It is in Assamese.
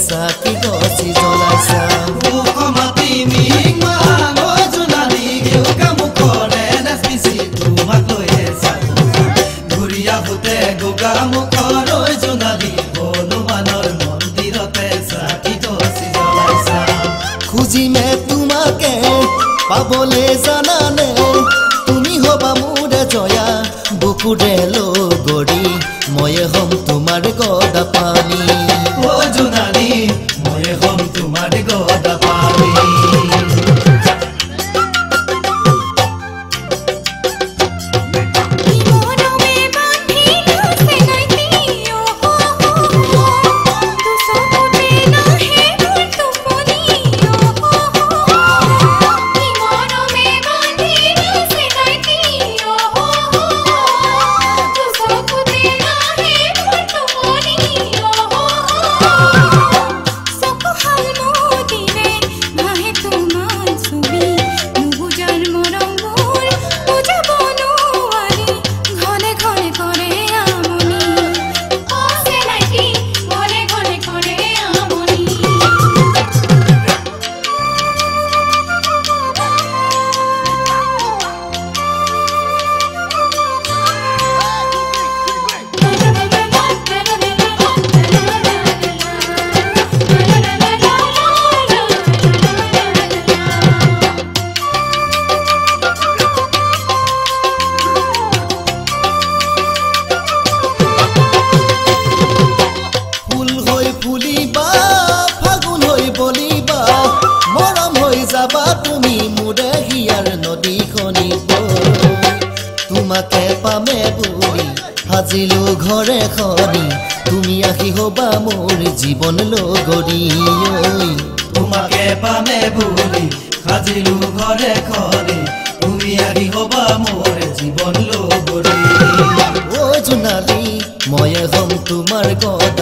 চাকি গছি জ্বলাইছা মাতি মিংমা মই জোনালী গেউকা মুখৰে নাচিছি তোমাক লৈয়ে চালো ঘূৰিয়া ভূতে গোগা মুখৰ ঐ জোনালী হনুমানৰ মন্দিৰতে চাকি গছি জ্বলাইছা খুজিমে তোমাকে পাবলে জানানে তুমি হবা মোৰে জয়া বুকুৰে লগৰী ময়ে হম তোমাৰ গদা পানী ও জোনালী ময়ে হম তোমাৰ গদা পানী তুমি মোৰে হিয়াৰ নদীখনি তোমাকে পামে বুলি সাজিলো ঘৰে খনি তুমি আহি হবা মোৰ জীৱন লগৰী তোমাকে পামে বুলি সাজিলো ঘৰে খনি তুমি আহি হবা মোৰ জীৱন লগৰী ও জোনালী ময়ে হম তোমাৰ গদা